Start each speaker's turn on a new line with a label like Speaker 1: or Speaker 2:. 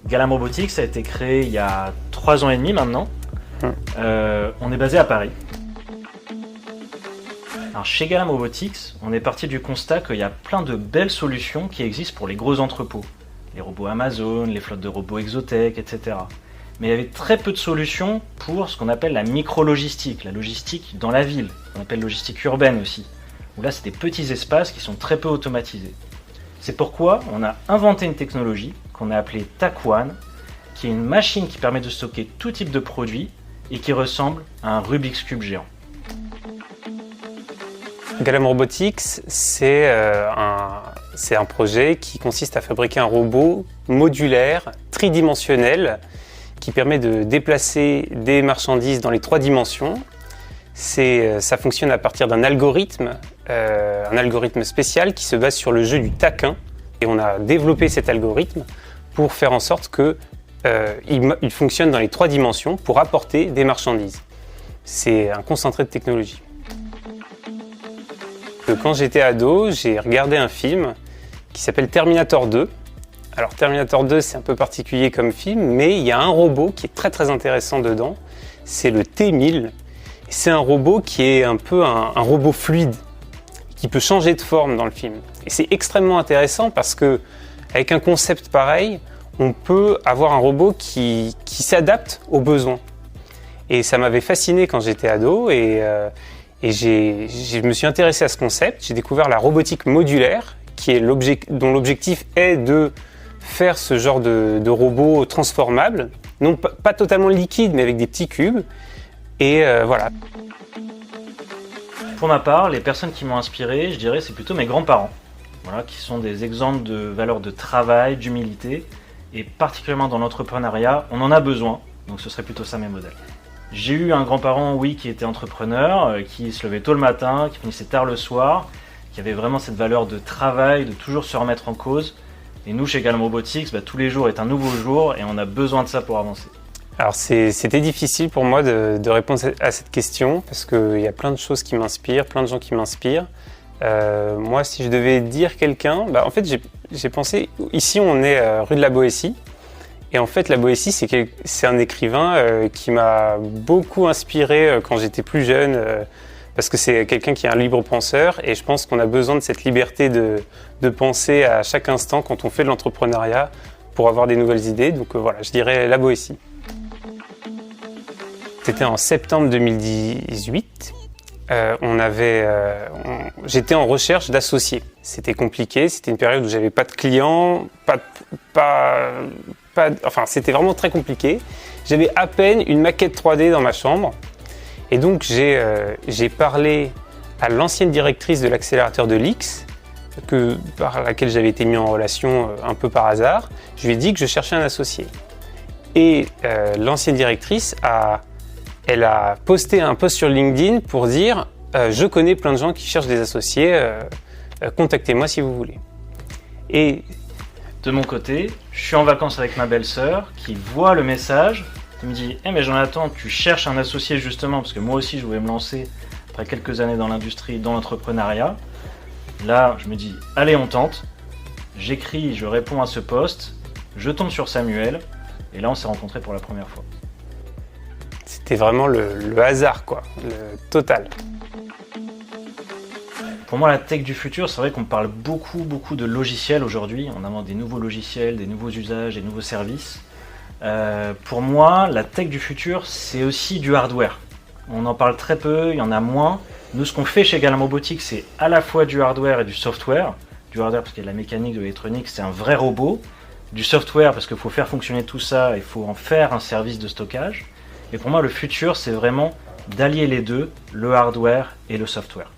Speaker 1: Galam Robotics a été créé il y a 3 ans et demi maintenant. On est basé à Paris. Alors chez Galam Robotics, on est parti du constat qu'il y a plein de belles solutions qui existent pour les gros entrepôts. Les robots Amazon, les flottes de robots Exotech, etc. Mais il y avait très peu de solutions pour ce qu'on appelle la micro-logistique, la logistique dans la ville, qu'on appelle logistique urbaine aussi. Où là, c'est des petits espaces qui sont très peu automatisés. C'est pourquoi on a inventé une technologie qu'on a appelée TAC-WAN, qui est une machine qui permet de stocker tout type de produits et qui ressemble à un Rubik's Cube géant.
Speaker 2: Galam Robotics, c'est un projet qui consiste à fabriquer un robot modulaire, tridimensionnel, qui permet de déplacer des marchandises dans les 3 dimensions. Ça fonctionne à partir d'un algorithme spécial qui se base sur le jeu du taquin. Et on a développé cet algorithme pour faire en sorte qu'il fonctionne dans les 3 dimensions pour apporter des marchandises. C'est un concentré de technologie. Quand j'étais ado, j'ai regardé un film qui s'appelle Terminator 2. Alors Terminator 2, c'est un peu particulier comme film, mais il y a un robot qui est très très intéressant dedans, c'est le T-1000. C'est un robot qui est un peu un robot fluide, qui peut changer de forme dans le film. Et c'est extrêmement intéressant parce que avec un concept pareil, on peut avoir un robot qui s'adapte aux besoins. Et ça m'avait fasciné quand j'étais ado et je me suis intéressé à ce concept. J'ai découvert la robotique modulaire, dont l'objectif est de faire ce genre de robot transformable, non pas totalement liquide, mais avec des petits cubes. Et voilà.
Speaker 1: Pour ma part, les personnes qui m'ont inspiré, je dirais, c'est plutôt mes grands-parents, voilà, qui sont des exemples de valeurs de travail, d'humilité, et particulièrement dans l'entrepreneuriat, on en a besoin, donc ce serait plutôt ça mes modèles. J'ai eu un grand-parent, oui, qui était entrepreneur, qui se levait tôt le matin, qui finissait tard le soir, qui avait vraiment cette valeur de travail, de toujours se remettre en cause. Et nous, chez Galam Robotics, tous les jours est un nouveau jour et on a besoin de ça pour avancer.
Speaker 2: Alors c'était difficile pour moi de répondre à cette question parce qu'il y a plein de choses qui m'inspirent, plein de gens qui m'inspirent. Moi, si je devais dire quelqu'un, en fait, j'ai pensé, ici on est rue de la Boétie. Et en fait, la Boétie, c'est un écrivain qui m'a beaucoup inspiré quand j'étais plus jeune, parce que c'est quelqu'un qui est un libre penseur, et je pense qu'on a besoin de cette liberté de penser à chaque instant quand on fait de l'entrepreneuriat pour avoir des nouvelles idées. Donc voilà, je dirais la Boétie. C'était en septembre 2018. J'étais en recherche d'associés. C'était compliqué, c'était une période où j'avais pas de clients, c'était vraiment très compliqué. J'avais à peine une maquette 3D dans ma chambre. Et donc j'ai parlé à l'ancienne directrice de l'accélérateur de l'X, par laquelle j'avais été mis en relation un peu par hasard. Je lui ai dit que je cherchais un associé. Et l'ancienne directrice elle a posté un post sur LinkedIn pour dire je connais plein de gens qui cherchent des associés, contactez-moi si vous voulez. Et
Speaker 1: de mon côté, je suis en vacances avec ma belle-sœur qui voit le message, qui me dit mais Jonathan, tu cherches un associé justement, parce que moi aussi je voulais me lancer après quelques années dans l'industrie, dans l'entrepreneuriat. Là, je me dis allez, on tente. J'écris, je réponds à ce post, je tombe sur Samuel, et là on s'est rencontrés pour la première fois.
Speaker 2: C'était vraiment le hasard, quoi, le total.
Speaker 1: Pour moi, la tech du futur, c'est vrai qu'on parle beaucoup de logiciels aujourd'hui. On invente des nouveaux logiciels, des nouveaux usages, des nouveaux services. Pour moi, la tech du futur, c'est aussi du hardware. On en parle très peu, il y en a moins. Nous, ce qu'on fait chez Galam Robotics, c'est à la fois du hardware et du software. Du hardware parce qu'il y a de la mécanique, de l'électronique, c'est un vrai robot. Du software parce qu'il faut faire fonctionner tout ça, il faut en faire un service de stockage. Et pour moi, le futur, c'est vraiment d'allier les deux, le hardware et le software.